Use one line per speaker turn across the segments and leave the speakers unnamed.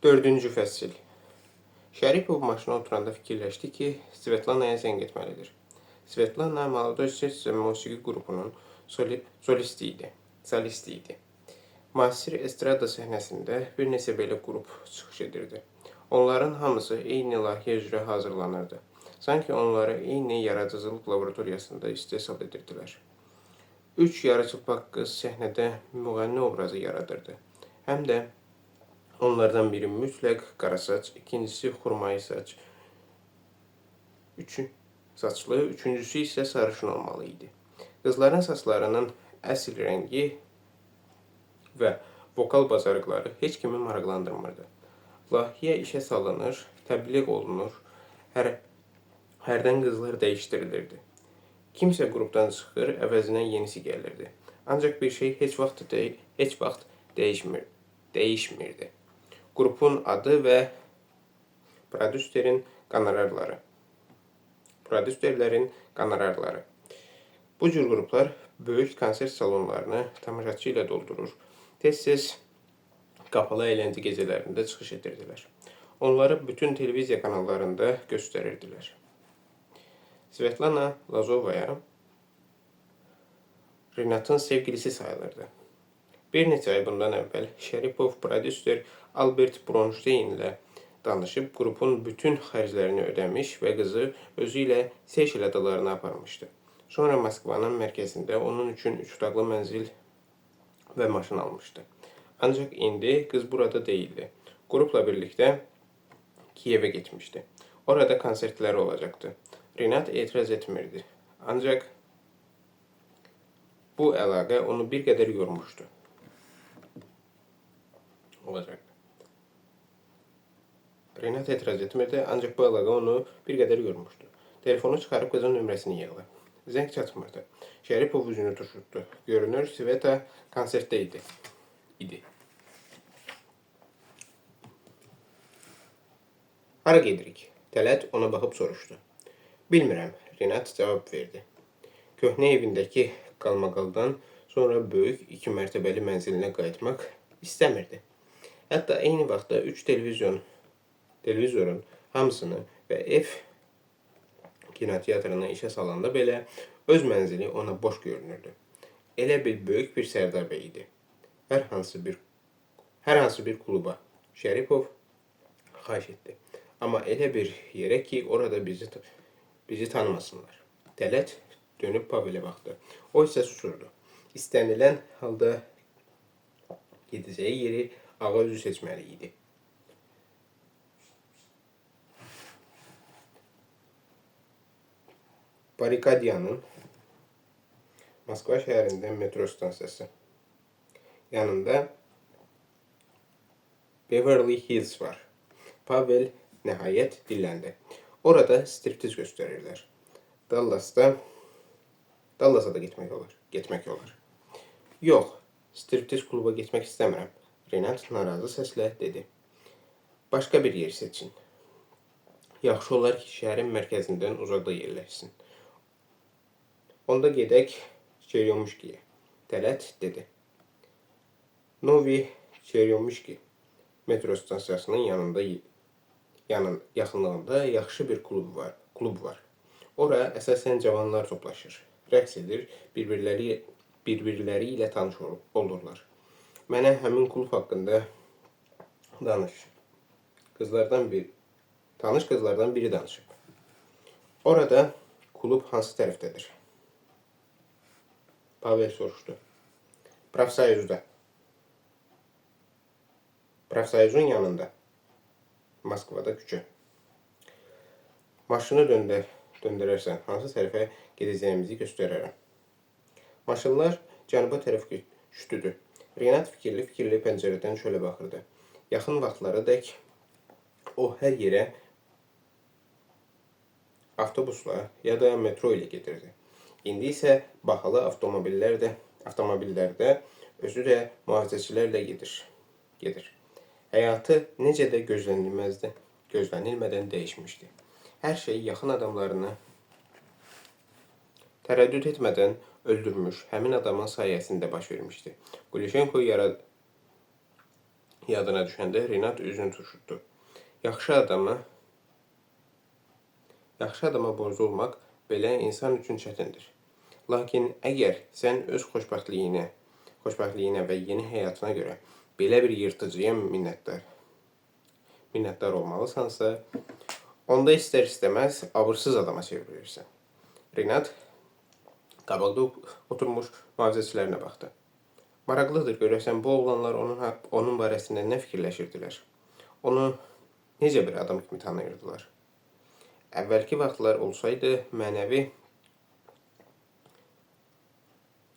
4-cü fəsil. Şəripov maşına oturanda fikirləşdi ki, Svetlanaya zəng etməlidir. Svetlana Молодой Сердце musiqi qrupunun solisti idi. Müasir estrada səhnəsində bir neçə belə qrup çıxış edirdi. Onların hamısı eyni layihə üzrə hazırlanırdı. Sanki onları eyni yaradıcılıq laboratoriyasında istehsal edirdilər. 3 yarıçılpaq qız səhnədə müğənni obrazı yaradırdı. Həm də onlardan biri mütləq qara saç, ikincisi xurmayı saç, üçüncüsü isə sarışın olmalı idi. Qızların saçlarının əsl rəngi və vokal bacarıqları heç kimi maraqlandırmırdı. Layihə işə salınır, təbliğ olunur, hərdən qızlar dəyişdirilirdi. Kimsə qrupdan çıxır, əvəzinə yenisi gəlirdi. Ancaq bir şey heç vaxt dəyişmirdi. Qrupun adı və prodüserlərin qanararları. Bu cür qruplar böyük konsert salonlarını tamaşaçı ilə doldurur, tez-tez qapalı əyləncə gecələrində çıxış edirdilər. Onları bütün televiziya kanallarında göstərirdilər. Svetlana Lazovaya Renat'ın sevgilisi sayılırdı. Bir neçə ay bundan əvvəl Şəripov prodüser Albert Bronstein ilə danışıb qrupun bütün xərclərini ödəmiş və qızı özü ilə Seyşel adalarına aparmışdı. Sonra Moskvanın mərkəzində onun üçün 3 otaqlı mənzil və maşın almışdı. Ancaq indi qız burada deyildi. Qrupla birlikdə Kiyevə getmişdi. Orada konsertləri olacaqdı. Renat etiraz etmirdi. Ancaq bu əlaqə onu bir qədər yormuşdu. Renat etiraz etmirdi, ancaq bu əlaqə onu bir qədər yormuşdu. Telefonu çıxarıb qızın nömrəsini yığdı. Zəng çatmırdı. Şəripov üzünü turşutdu. Görünür, Sveta konsertdə idi. Hara gedirik? Tələt ona baxıb soruşdu. Bilmirəm, Renat cavab verdi. Köhnə evindəki qalmaqaldan sonra böyük 2 mərtəbəli mənzilinə qayıtmaq istəmirdi. Hətta eyni vaxtda 3 televizorun hamısını və ev kinoteatrına işə salanda belə öz mənzili ona boş görünürdü. Elə bir böyük bir Sərdar bəy idi. Hər hansı bir kluba Şəripov xahiş etdi. Amma elə bir yerə ki, orada bizi tanımasınlar. Tələt dönüb Pavelə baxdı. O isə susurdu. İstənilən halda gedəcəyi yeri ağa özü seçməli idi. Barikadyanın Moskva şəhərində metro stansiyası yanında Beverly Hills var. Pavel nəhayət dilləndi. Orada striptiz göstərirlər. Dallasa da getmək olar. Yox, striptiz kluba getmək istəmirəm. Renat narazı səslə dedi. Başqa bir yer seçin. Yaxşı olar ki, şəhərin mərkəzindən uzaqda yerləşsin. Onda gedək Çeryomişkiyə. Tələt dedi. Novi Çeryomişki metro stansiyasının yaxınlığında yaxşı bir klub var. Ora əsasən cavanlar toplaşır, rəqs edir, bir-birləri ilə tanış olurlar. Mənə həmin klub haqqında tanış qızlardan biri danışıb. Orada klub hansı tərəfdədir? Pavel soruşdu. Profsayuzun yanında. Moskvada küçə. Maşını döndürərsən, hansı tərəfə gedəcəyimizi göstərərəm. Maşınlar cənuba tərəf şütüdü. Renat fikirli pəncərədən çölə baxırdı. Yaxın vaxtlara dək o hər yerə avtobusla ya da metro ilə gedirdi. İndi isə bahalı avtomobillərdə özü də mühafizəçilərlə gedir. Həyatı necə də gözlənilmədən dəyişmişdi. Hər şey yaxın adamlarını tərəddüd etmədən öldürmüş həmin adamın sayəsində baş vermişdi. Qulishenko yadına düşəndə Rinat üzünü turşutdu. Yaxşı adama borcu olmaq belə insan üçün çətindir. Lakin əgər sən öz xoşbəxtliyinə və yeni həyatına görə belə bir yırtıcıya minnətdar olmalısansa, onda istər-istəməz abırsız adama çevrilirsən. Rinat qabaqda oturmuş mühafizəçilərinə baxdı. Maraqlıdır, görəsən bu oğlanlar onun barəsində nə fikirləşirdilər? Onu necə bir adam kimi tanıyırdılar? Əvvəlki vaxtlar olsaydı, mənəvi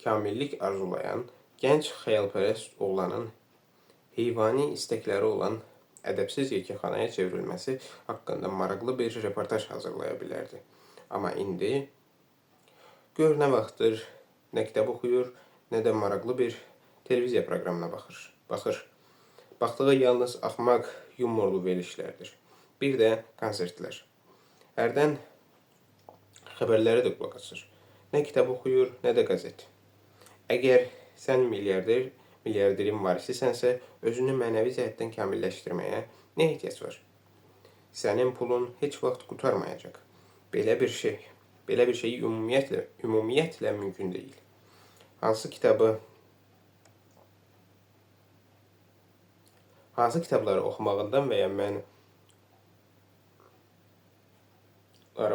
kamillik arzulayan, gənc xəyalpərəst oğlanın heyvani istəkləri olan ədəbsiz yekəxanaya çevrilməsi haqqında maraqlı bir reportaj hazırlaya bilərdi. Amma indi gör nə vaxtdır nə kitab oxuyur, nə də maraqlı bir televiziya proqramına baxır. Baxdığı yalnız axmaq, yumorlu verilişlərdir. Bir də konsertlər. Hərdən xəbərlərə də qulaq asır. Nə kitab oxuyur, nə də qəzet. Əgər sən milyarderin varisisənsə, özünü mənəvi cəhətdən kamilləşdirməyə nə ehtiyac var? Sənin pulun heç vaxt qurtarmayacaq. Belə bir şey ümumiyyətlə mümkün deyil. Hansı kitabları oxumağından və ya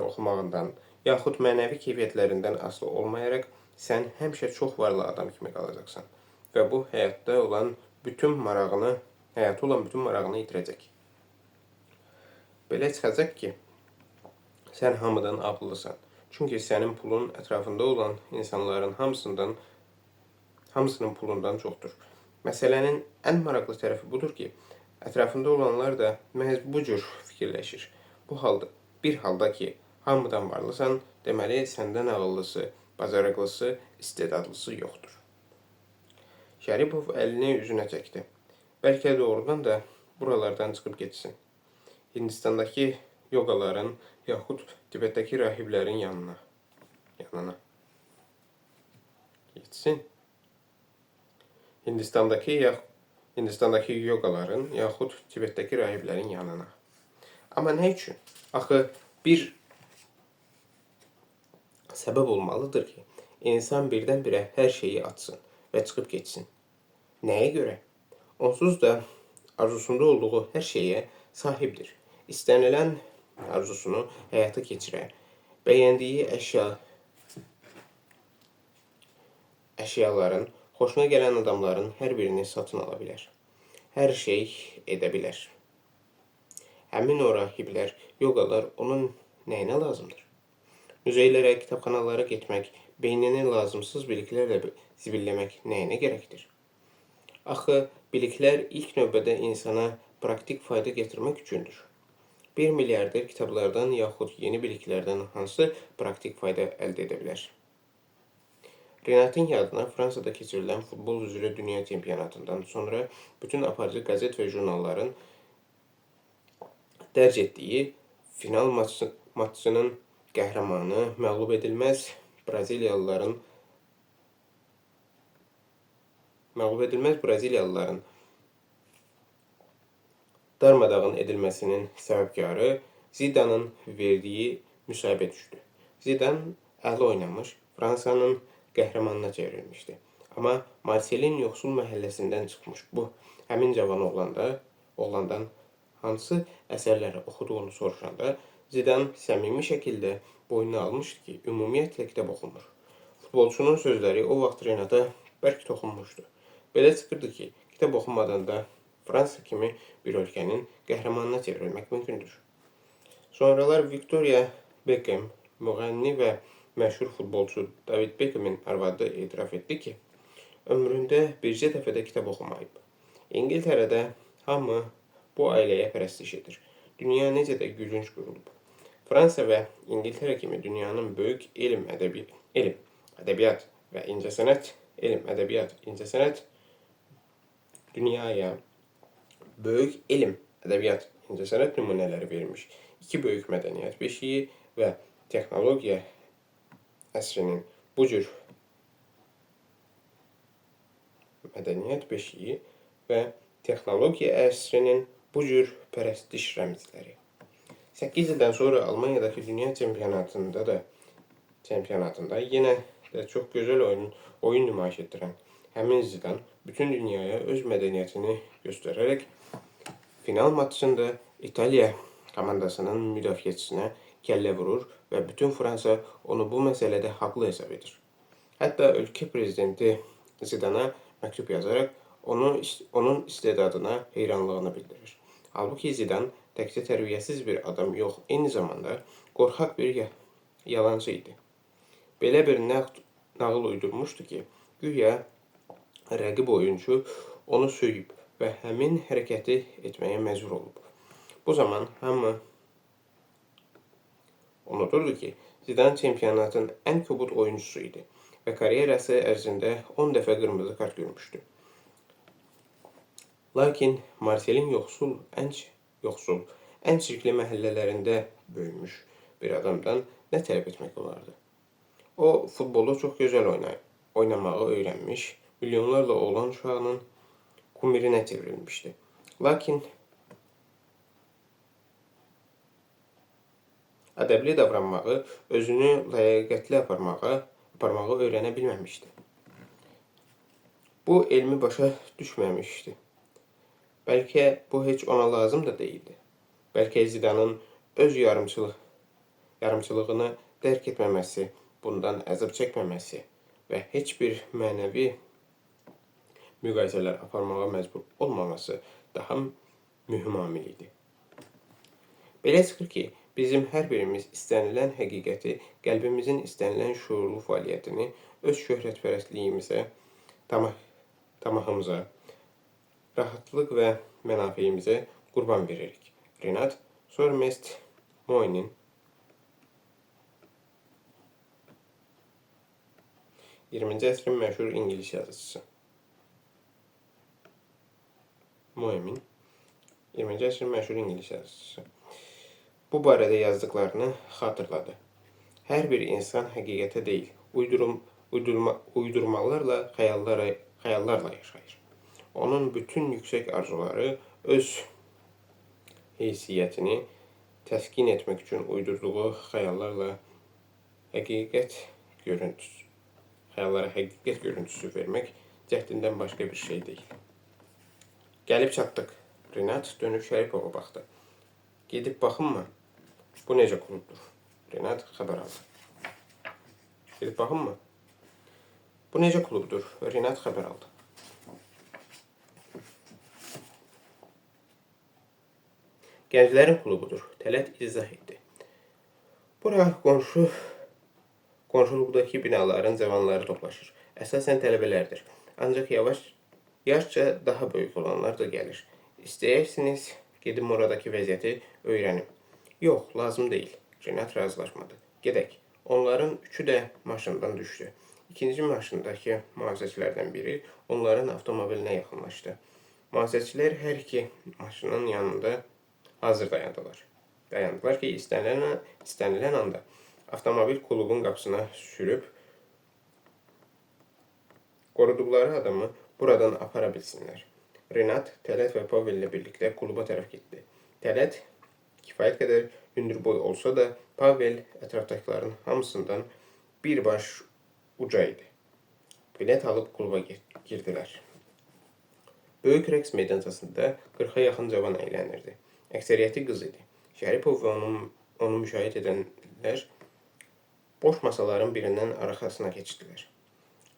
oxumağından, yaxud mənəvi keyfiyyətlərindən asılı olmayaraq, sən həmişə çox varlı adam kimi qalacaqsan və bu həyatı olan bütün marağını itirəcək. Belə çıxacaq ki, sən hamıdan ağıllısan. Çünki sənin pulun ətrafında olan insanların hamısının pulundan çoxdur. Məsələnin ən maraqlı tərəfi budur ki, ətrafında olanlar da məhz bu cür fikirləşir. Bir halda ki, hamıdan varlısan, deməli səndən ağıllısı, bacarıqlısı, istedadlısı yoxdur. Şəripov əlini üzünə çəkdi. Bəlkə doğrudan da buralardan çıxıb getsin. Hindistandakı yoqaların yaxud Tibetdəki rahiblərin yanına getsin. Hindistandakı yoqaların yaxud Tibetdəki rahiblərin yanına. Amma nə üçün? Axı bir səbəb olmalıdır ki, insan birdən-birə hər şeyi atsın və çıxıb getsin. Nəyə görə? Onsuz da arzusunda olduğu hər şeyə sahibdir. İstənilən arzusunu həyata keçirə, bəyəndiyi əşyaların, xoşuna gələn adamların hər birini satın ala bilər. Hər şey edə bilər. Həmin o rahiblər, yoqalar onun nəyinə lazımdır? Müzeylərə, kitabxanalara getmək, beynini lazımsız biliklərlə zibilləmək nəyinə gərəkdir? Axı, biliklər ilk növbədə insana praktik fayda gətirmək üçündür. 1 milyarder kitablardan yaxud yeni biliklərdən hansı praktik fayda əldə edə bilər? Rinatın yadına Fransada keçirilən futbol üzrə dünya çempionatından sonra bütün aparıcı qəzet və jurnalların dərc etdiyi final maçının qəhrəmanı, məğlub edilməz Braziliyalıların darmadağın edilməsinin səbəbkarı Zidanın verdiyi müsahibə düşdü. Zidan əli oynamış, Fransanın qəhrəmanına çevrilmişdi. Amma Marselin yoxsul məhəlləsindən çıxmış bu həmin cavan oğlandan hansı əsərləri oxuduğunu soruşanda Zidan səmimi şəkildə boynuna almışdı ki, ümumiyyətlə kitab oxumur. Futbolçunun sözləri o vaxt Renata bərk toxunmuşdu. Belə çıxırdı ki, kitab oxumadan da Fransa kimi bir ölkənin qəhrəmanına çevrilmək mümkündür. Sonralar Victoria Beckham, müğənni və məşhur futbolçu David Beckham'in arvadı etiraf etdi ki, ömründə bircə dəfə də kitab oxumayıb. İngiltərədə hamı bu ailəyə pərəstiş edir. Dünya necə də gülünc qurulub. Fransa və İngiltərə kimi dünyanın böyük elm, ədəbiyyat və incəsənət dünyaya böyük elm, ədəbiyyat, incəsənət nümunələri vermiş 2 böyük mədəniyyət beşiyi və texnologiya əsrinin bu cür mədəniyyət beşiyi və texnologiya əsrinin bu cür pərəstiş rəmzləri. 8 ildən sonra Almanyadakı dünya çempionatında yenə də çox gözəl oyun nümayiş etdirən həmin Zidane bütün dünyaya öz mədəniyyətini göstərərək final maçında İtaliya komandasının müdafiəçisinə kəllə vurur və bütün Fransa onu bu məsələdə haqlı hesab edir. Hətta ölkə prezidenti Zidana məktub yazaraq onun istedadına heyranlığını bildirir. Halbuki Zidane təkcə tərbiyəsiz bir adam yox, eyni zamanda qorxaq bir yalancı idi. Belə bir nağıl uydurmuşdu ki, güya rəqib oyuncu onu söyüb və həmin hərəkəti etməyə məcbur olub. Bu zaman hamı unuturdu ki, Zidane çempionatın ən kobud oyuncusu idi və karyerası ərzində 10 dəfə qırmızı kart görmüşdü. Lakin Marselin ən çirkli məhəllələrində böyümüş bir adamdan nə tələb etmək olardı? O, futbolu çox gözəl oynamağı öyrənmiş, milyonlarla oğlan uşağının kumirinə çevrilmişdi. Lakin ədəbli davranmağı, özünü ləyaqətli aparmağı öyrənə bilməmişdi. Bu elmi başa düşməmişdi. Bəlkə bu heç ona lazım da deyildi. Bəlkə Zidane'ın öz yarımçılığını dərk etməməsi, bundan əzab çəkməməsi və heç bir mənəvi müqayisələr aparmağa məcbur olmaması daha mühüm amil idi. Belə çıxır ki, bizim hər birimiz istənilən həqiqəti, qəlbimizin istənilən şuurlu fəaliyyətini öz şöhrətpərəstliyimizə, tamahımıza, rahatlıq və mənafeyimizə qurban veririk. Renat Sormest-Moynin 20-ci əsrin məşhur İngilis yazıcısı. Moymin 20-ci əsrin məşhur İngilis yazıcısı. Bu barədə yazdıqlarını xatırladı. Hər bir insan həqiqətə deyil, uydurmalarla, xəyallarla yaşayır. Onun bütün yüksək arzuları öz heysiyyətini təskin etmək üçün uydurduğu xəyallara həqiqət görüntüsü vermək cəhdindən başqa bir şey deyil. Gəlib çatdıq. Renat dönüb Şəripova baxdı. Gedib baxınmı? Bu necə klubdur? Renat xəbər aldı. Gedib baxınmı? Bu necə klubdur? Renat xəbər aldı. Gənclərin klubudur. Tələt izah etdi. Bura qonşuluqdakı binaların cavanları toplaşır. Əsasən tələbələrdir. Ancaq yaşca daha böyük olanlar da gəlir. İstəyirsiniz, gedim oradakı vəziyyəti öyrənim. Yox, lazım deyil. Renat razılaşmadı. Gedək. Onların üçü də maşından düşdü. İkinci maşındakı mühafizəçilərdən biri onların avtomobilinə yaxınlaşdı. Mühafizəçilər hər iki maşının yanında hazır dayandılar. Dayandılar ki, istənilən anda avtomobil klubun qapısına sürüb qoruduqları adamı buradan apara bilsinlər. Renat, Tələt və Pavel ilə birlikdə kluba tərəf getdi. Tələt kifayət qədər hündürboy olsa da, Pavel ətrafdakıların hamısından bir baş uca idi. Bilet alıb kluba girdilər. Böyük rəqs meydancasında 40-a yaxın cavan əylənirdi. Əksəriyyəti qız idi. Şəripov və onu müşahidə edənlər boş masaların birindən arxasına keçdilər.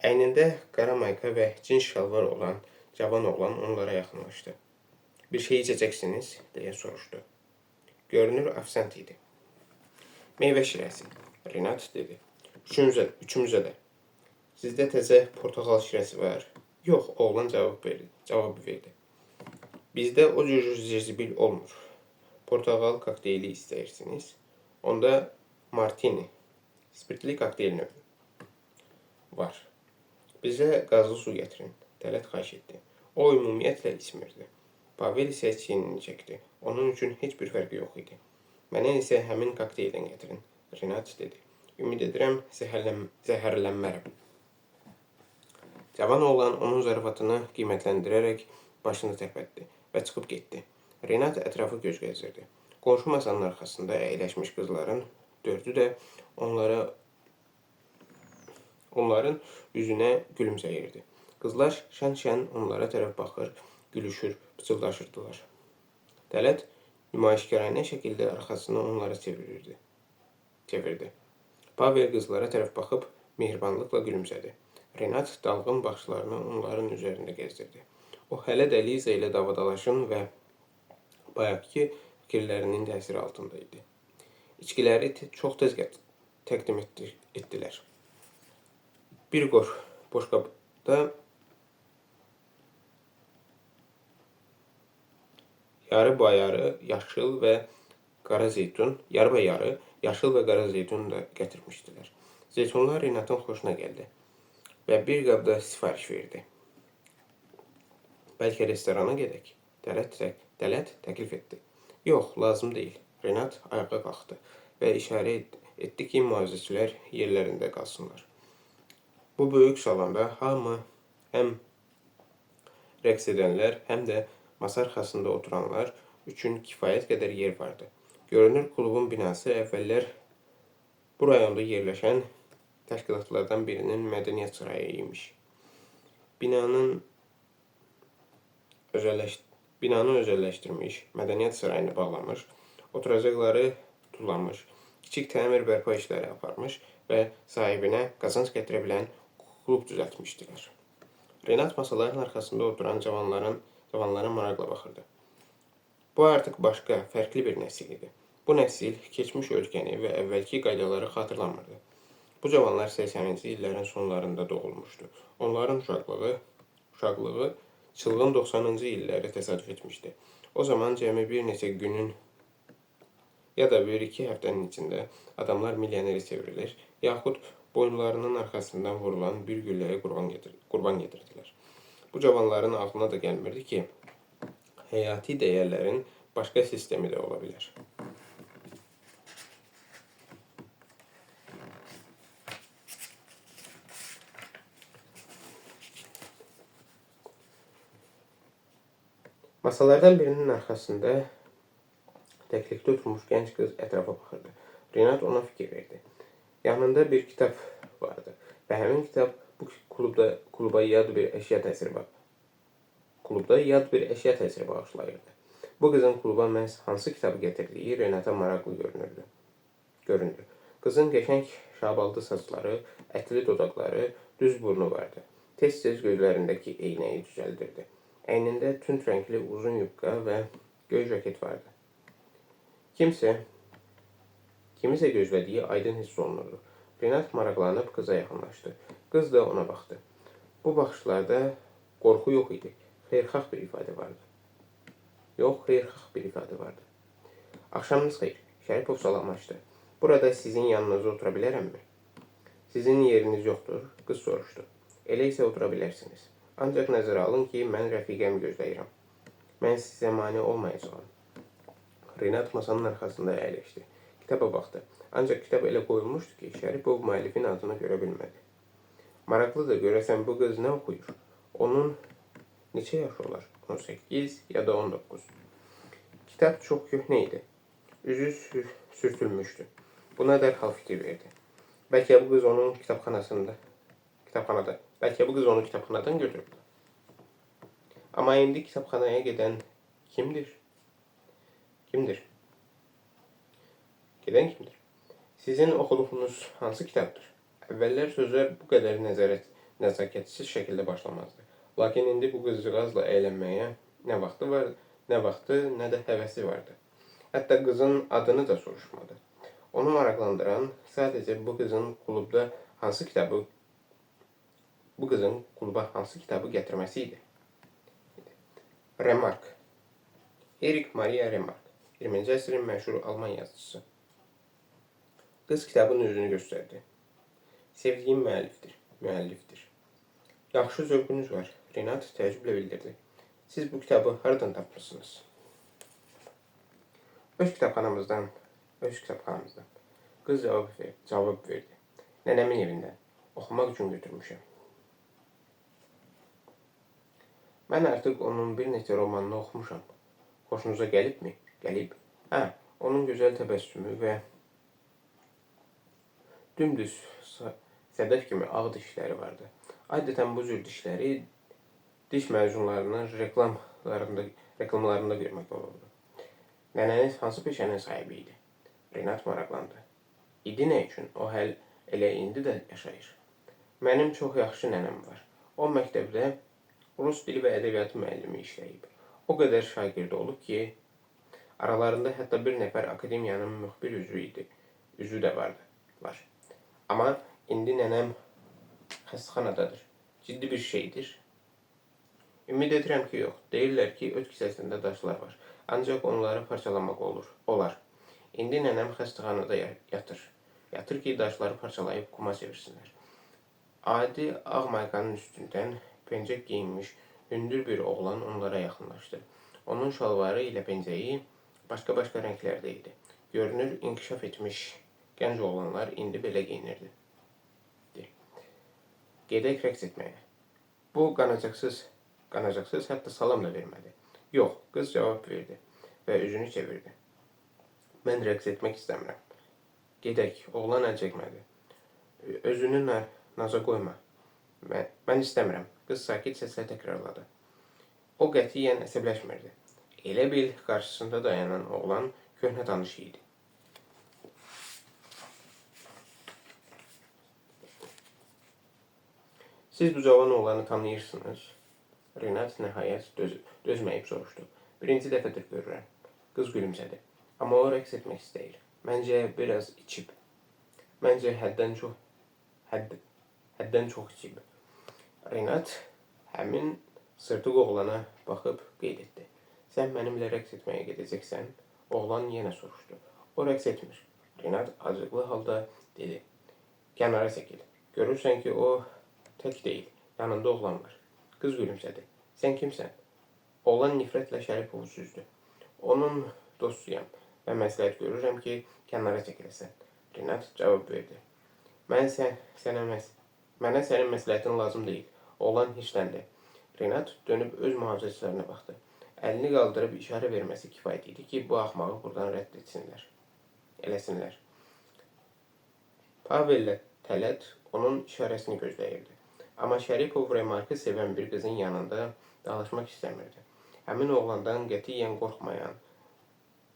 Əynində qara mayka və cins şalvar olan cavan oğlan onlara yaxınlaşdı. Bir şey içəcəksiniz, deyə soruşdu. Görünür, afisant idi. Meyvə şirəsi, Renat dedi. Üçümüzə də. Sizdə təzə portakal şirəsi var. Yox, oğlan cavab verdi. Bizdə o cür zirzibil olmur. Portakal kokteyli istəyirsiniz. Onda martini, spirtli kokteyl növü var. Bizə qazlı su gətirin. Tələt xahiş etdi. O ümumiyyətlə içmirdi. Pavel isə çiynini çəkdi. Onun üçün heç bir fərqi yox idi. Mənə isə həmin kokteyldən gətirin. Renat dedi. Ümid edirəm, zəhərlənmərəm. Cavan oğlan onun zarafatını qiymətləndirərək başını tərpətdi və çıxıb getdi. Renat ətrafı göz gəzdirdi. Qonşu masanın arxasında əyləşmiş qızların dördü də onların üzünə gülümsəyirdi. Qızlar şən-şən onlara tərəf baxır, gülüşür, pıçıldaşırdılar. Tələt nümayişkaranə şəkildə arxasını onlara çevirdi. Pavel qızlara tərəf baxıb mehribanlıqla gülümsədi. Renat dalğın baxışlarını onların üzərində gəzdirdi. O hələ də Liza ilə davadalaşın və bayaqki fikirlərinin təsiri altında idi. İçkiləri çox tez təqdim etdilər. Bir boşqabda yarı yaşıl və qara zeytun da gətirmişdilər. Zeytunlar Renatın xoşuna gəldi və bir qabda sifariş verdi. Bəlkə restorana gedək? Tələt təklif etdi. Yox, lazım deyil. Renat ayağa qalxdı və işarə etdi ki, mühafizəçilər yerlərində qalsınlar. Bu böyük salonda hamı həm rəqs edənlər, həm də masa arxasında oturanlar üçün kifayət qədər yer vardı. Görünür, klubun binası əvvəllər bu rayonda yerləşən təşkilatlardan birinin mədəniyyət sarayı imiş. Binanı özəlləşdirmiş, mədəniyyət sarayını bağlamış, oturacaqları tullanmış, kiçik təmir bərpa işləri aparmış və sahibinə qazanc gətirə bilən klub düzəltmişdilər. Renat masaların arxasında oturan cavanlara maraqla baxırdı. Bu artıq başqa, fərqli bir nəsil idi. Bu nəsil keçmiş ölkəni və əvvəlki qaydaları xatırlamırdı. Bu cavanlar 80-ci illərin sonlarında doğulmuşdu. Onların uşaqlığı çılğın 90-cı illərə təsadüf etmişdi. O zaman cəmi bir neçə günün ya da bir-iki həftənin içində adamlar milyonerə çevrilir, yaxud boyunlarının arxasından vurulan bir gülləyə qurban yedirdilər. Bu cavanların ağlına da gəlmirdi ki, həyati dəyərlərin başqa sistemi də ola bilər. Masalardan birinin arxasında təklikdə oturmuş gənc qız ətrafa baxırdı. Renat ona fikir verdi. Yanında bir kitab vardı və həmin kitab bu kluba yad bir əşya təsiri bağışlayırdı. Bu qızın kluba məhz hansı kitabı gətirdiyi Renata maraqlı göründü. Qızın qəşəng şabaldı saçları, ətli dodaqları, düz burnu vardı. Tez-tez gözlərindəki eynəyi düzəldirdi. Əynində tünd rəngli uzun yubqa və göy jaket vardı. Kimisə gözlədiyi aydın hiss olunurdu. Renat maraqlanıb qıza yaxınlaşdı. Qız da ona baxdı. Bu baxışlarda qorxu yox idi. Xeyirxah bir ifadə vardı. Axşamınız xeyir. Şəripov salamlaşdı. Burada sizin yanınıza otura bilərəmmi? Sizin yeriniz yoxdur, qız soruşdu. Elə isə otura bilərsiniz. Ancaq nəzərə alın ki, mən rəfiqəmi gözləyirəm. Mən sizə mane olmayacağam. Renat masanın arxasında əyləşdi. Kitaba baxdı. Ancaq kitab elə qoyulmuşdu ki, Şəripov müəllifin adını görə bilmədi. Maraqlıdır, görəsən bu qız nə oxuyur? Onun neçə yaşı olar? 18 ya da 19. Kitab çox köhnə idi. Üzü sürtülmüşdü. Buna dərhal fikir verdi. Bəlkə bu qız onu kitabxanadan götürüb. Amma indi kitabxanaya gedən kimdir? Sizin oxuduğunuz hansı kitabdır? Əvvəllər sözlər bu qədər nəzakətsiz şəkildə başlamazdı. Lakin indi bu qızcığazla əylənməyə nə vaxtı, nə də həvəsi vardı. Hətta qızın adını da soruşmadı. Onu maraqlandıran sadəcə bu qızın kluba hansı kitabı gətirməsi idi. Remark. Erich Maria Remark. 20-ci əsrin məşhur Alman yazıcısı. Qız kitabın üzünü göstərdi. Sevdiyim müəllifdir. Yaxşı zövqünüz var. Renat təəccüblə bildirdi. Siz bu kitabı haradan tapmışsınız? Öz kitabxanamızdan. Qız cavab verdi. Nənəmin evindən. Oxumaq üçün götürmüşəm. Mən artıq onun bir neçə romanını oxumuşam. Xoşunuza gəlibmi? Gəlib. Hə, onun gözəl təbəssümü və dümdüz sədəf kimi ağ dişləri vardı. Adətən bu cür dişləri diş məzunlarının reklamlarında görmək olurdu. Nənəniz hansı peşənin sahibi idi? Renat maraqlandı. İdi nə üçün? O elə indi də yaşayır. Mənim çox yaxşı nənəm var. O məktəbdə rus dili və ədəbiyyatı müəllimi işləyib. O qədər şagird olub ki, aralarında hətta bir nəfər akademiyanın müxbir üzvü idi. Üzvü də var. Amma indi nənəm xəstəxanadadır. Ciddi bir şeydir. Ümid edirəm ki, yox. Deyirlər ki, öt kisəsində daşlar var. Ancaq onları parçalamaq olar. İndi nənəm xəstəxanada yatır. Yatır ki, daşları parçalayıb kuma çevirsinlər. Adi ağ maykanın üstündən pencək giyinmiş hündür bir oğlan onlara yaxınlaşdı. Onun şalvarı ilə pencəyi başqa rənglərdə idi. Görünür, inkişaf etmiş gənc oğlanlar indi belə giyinirdi. Gedək rəqs etməyə. Bu qanacaqsız, hətta salam da vermədi. Yox, qız cavab verdi və üzünü çevirdi. Mən rəqs etmək istəmirəm. Gedək, oğlan əl çəkmədi. Özünü naza qoyma. Mən istəmirəm, qız sakit səslə təkrarladı. O qətiyyən əsəbləşmirdi. Elə bil qarşısında dayanan oğlan köhnə tanışı idi. Siz bu cavan oğlanı tanıyırsınız? Renat nəhayət dözməyib soruşdu. Birinci dəfədir görürəm. Qız gülümsədi. Amma o rəqs etmək istəyir. Məncə biraz içib. Məncə həddən çox içib. Renat həmin sırtıq oğlana baxıb qeyd etdi. Sən mənimlə rəqs etməyə gedəcəksən? Oğlan yenə soruşdu. O rəqs etmir. Renat acıqlı halda dedi. Kənara çəkil. Görürsən ki, o tək deyil. Yanında oğlan var. Qız gülümsədi. Sən kimsən? Oğlan nifrətlə Şəripovu süzdü. Onun dostuyam və məsləhət görürəm ki, kənara çəkiləsən. Renat cavab verdi. Mənə sənin məsləhətin lazım deyil. Oğlan hirsləndi. Renat dönüb öz mühafizəçilərinə baxdı. Əlini qaldırıb işarə verməsi kifayət idi ki, bu axmağı buradan rədd eləsinlər. Pavellə Tələt onun işarəsini gözləyirdi. Amma Şəripov Remarkı sevən bir qızın yanında danışmaq istəmirdi. Həmin oğlandan qətiyyən qorxmayan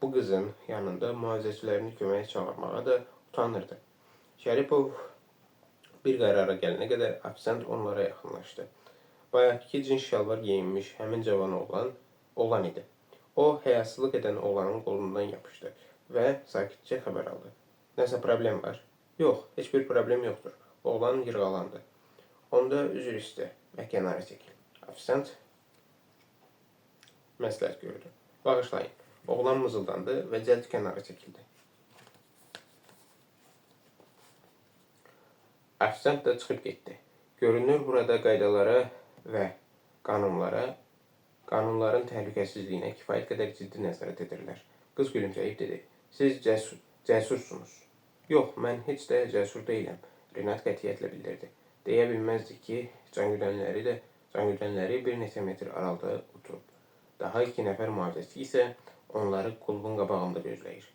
bu qızın yanında mühafizəçilərini köməyə çağırmağa da utanırdı. Şəripov bir qərara gələnə qədər ofisiant onlara yaxınlaşdı. Bayaqki cins şalvar geyinmiş həmin cavan oğlan idi. O, həyasızlıq edən oğlanın qolundan yapışdı və sakitcə xəbər aldı. Nəsə problem var? Yox, heç bir problem yoxdur. Oğlan yırğalandı. Onda üzr istə və kənara çəkil. Ofisiant məsləhət gördü. Bağışlayın. Oğlan mızıldandı və cəld kənara çəkildi. Ofisiant da çıxıb getdi. Görünür, burada qaydalara və qanunların təhlükəsizliyinə kifayət qədər ciddi nəzarət edirlər. Qız gülümsəyib dedi. Siz cəsursunuz. Yox, mən heç də cəsur deyiləm. Renat qətiyyətlə bildirdi. Deyə bilməzdi ki, cangüdənləri bir neçə metr aralıda oturub. Daha 2 nəfər mühafizəçi isə onları klubun qabağında gözləyir.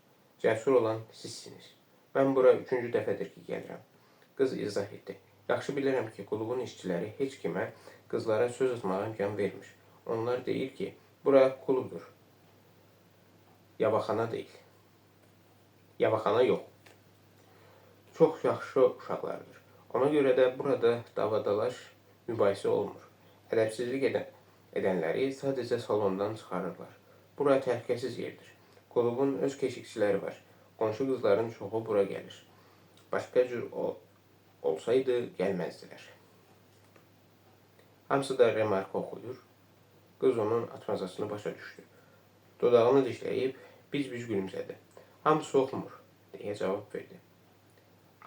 Cəsur olan sizsiniz. Mən bura 3-cü dəfədir ki, gəlirəm. Qız izah etdi. Yaxşı bilirəm ki, klubun işçiləri heç kimə qızlara söz atmağa imkan vermir. Onlar deyir ki, bura klubdur. Yavaxana deyil. Yavaxana yox. Çox yaxşı uşaqlardır. Ona görə də burada davadalaş mübahisə olmur. Ədəbsizlik edənləri sadəcə salondan çıxarırlar. Bura təhlükəsiz yerdir. Klubun öz keşikçiləri var. Qonşu qızların çoxu bura gəlir. Başqa cür olsaydı gəlməzdilər. Hamısı da remarka oxuyur. Qız onun atmazasını başa düşdü. Dodağını dişləyib biz gülümsədi. Hamısı oxumur, deyə cavab verdi.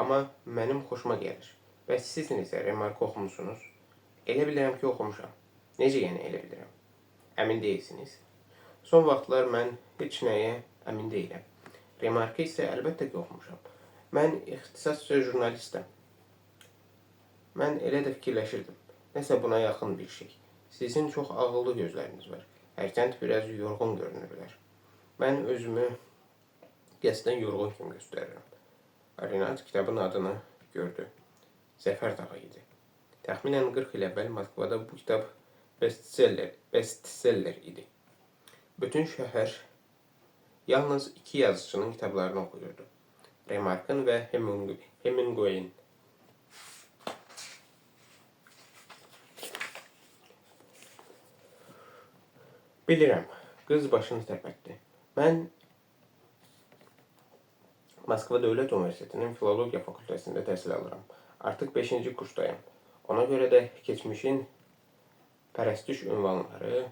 Amma mənim xoşuma gəlir. Bəs siz necə remarka oxumusunuz? Elə bilirəm ki, oxumuşam. Necə yəni elə bilirəm? Əmin deyilsiniz? Son vaxtlar mən heç nəyə əmin deyiləm. Remarka isə əlbəttə ki, oxumuşam. Mən ixtisasca jurnalistəm. Mən elə də fikirləşirdim. Nəsə buna yaxın bir şey. Sizin çox ağıllı gözləriniz var. Hərçənd biraz yorğun görünürlər. Mən özümü qəsdən yorğun kimi göstərirəm. Renat kitabın adını gördü. Zəfər dağı idi. Təxminən 40 il əvvəl Moskvada bu kitab bestseller idi. Bütün şəhər yalnız iki yazıcının kitablarını oxuyurdu. Remark'ın və Hemingway'in. Bilirəm, qız başını tərpətdi. Mən Moskva Dövlət Universitetinin Filologiya fakültəsində təhsil alıram. Artıq 5-ci kursdayım. Ona görə də keçmişin pərəstiş ünvanları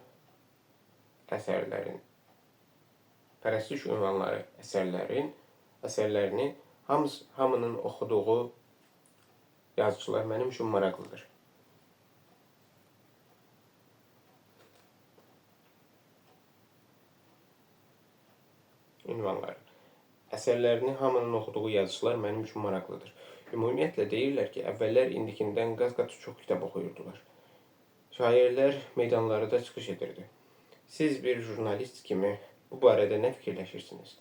əsərlərini hamının oxuduğu yazıçılar mənim üçün maraqlıdır. Əsərlərini hamının oxuduğu yazıçılar mənim üçün maraqlıdır. Ümumiyyətlə deyirlər ki, əvvəllər indikindən qat-qat çox kitab oxuyurdular. Şairlər meydanlarda çıxış edirdi. Siz bir jurnalist kimi bu barədə nə fikirləşirsiniz?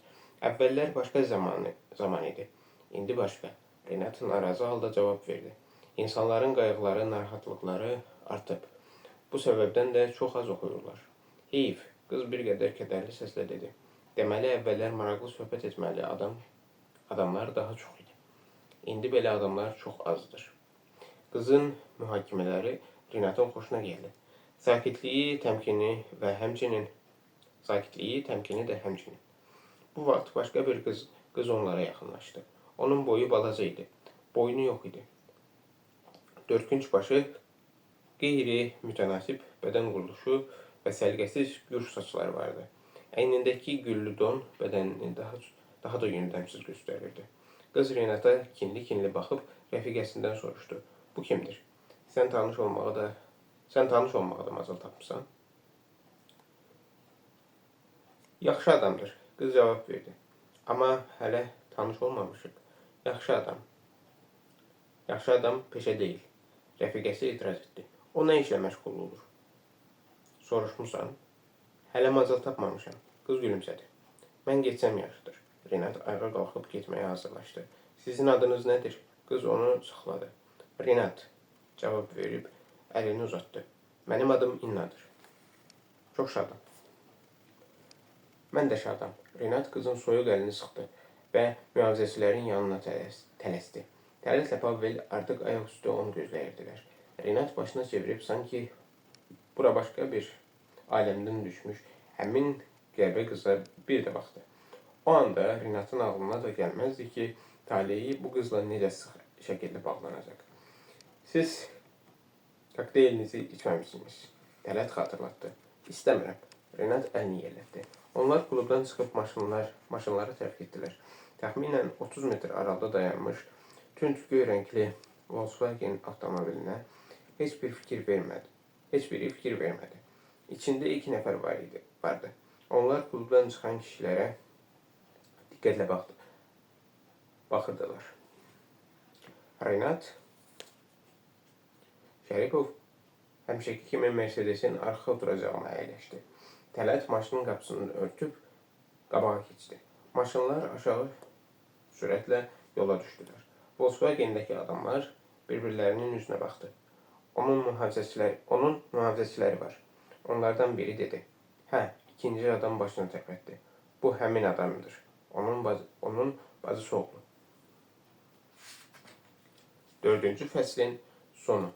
Əvvəllər başqa zaman idi. İndi başqa. Renat narazı halda cavab verdi. İnsanların qayğıları, narahatlıqları artıb. Bu səbəbdən də çox az oxuyurlar. Heyf, qız bir qədər kədərli səslə dedi. Deməli, əvvəllər maraqlı söhbət etməli adamlar daha çox idi. İndi belə adamlar çox azdır. Qızın mühakimələri Renatın xoşuna gəldi. Sakitliyi, təmkini də həmçinin. Bu vaxt başqa bir qız onlara yaxınlaşdı. Onun boyu balaca idi. Boynu yox idi. Dörtkünc başı, qeyri-mütənasib bədən quruluşu və səliqəsiz gür saçları vardı. Əynindəki güllü don bədənini daha da yöndəmsiz göstərirdi. Qız Renata kinli baxıb rəfiqəsindən soruşdu. Bu kimdir? Sən tanış olmağa da macal tapmısan? Yaxşı adamdır, qız cavab verdi. Amma hələ tanış olmamışıq. Yaxşı adam peşə deyil. Rəfiqəsi etiraz etdi. O nə işlə məşğul olur? Soruşmusan? Hələ macal tapmamışam. Qız gülümsədi. Mən getsəm yaxşıdır. Renat ayağa qalxıb getməyə hazırlaşdı. Sizin adınız nədir? Qız onu sıxladı. Renat cavab verib əlini uzatdı. Mənim adım İnnadır. Çox şadam. Mən də şadam. Renat qızın soyuq əlini sıxdı və mühafizəçilərin yanına tələsdi. Tələslə Pavel artıq ayaq üstü onu gözləyirdilər. Renat başına çevirib sanki bura başqa bir aləmdən düşmüş həmin qəribə qıza bir də baxdı. O anda Renatın ağlına da gəlməzdi ki, taleyi bu qızla necə sıx şəkildə bağlanacaq. Siz kokteylinizi içməmişsiniz. Tələt xatırlatdı. İstəmirəm. Renat əlini yellətdi. Onlar klubdan çıxıb maşınları tərk etdilər. Təxminən 30 metr aralıda dayanmış tünd göy rəngli Volkswagen avtomobilinə heç biri fikir vermədi. İçində 2 nəfər vardı. Onlar klubdan çıxan kişilərə diqqətlə baxırdılar. Renat Şəripov həmişəki kimi Mercedesin arxa oturacağına əyləşdi. Tələt maşının qapısını örtüb qabağa keçdi. Maşınlar aşağı sürətlə yola düşdülər. Volkswagendəki adamlar bir-birlərinin üzünə baxdı. Onun mühafizəçiləri var. Onlardan biri dedi. Hə, ikinci adam başını tərpətdi. Bu həmin adamdır. Onun bacısı oğlu. 4-cü fəslin sonu.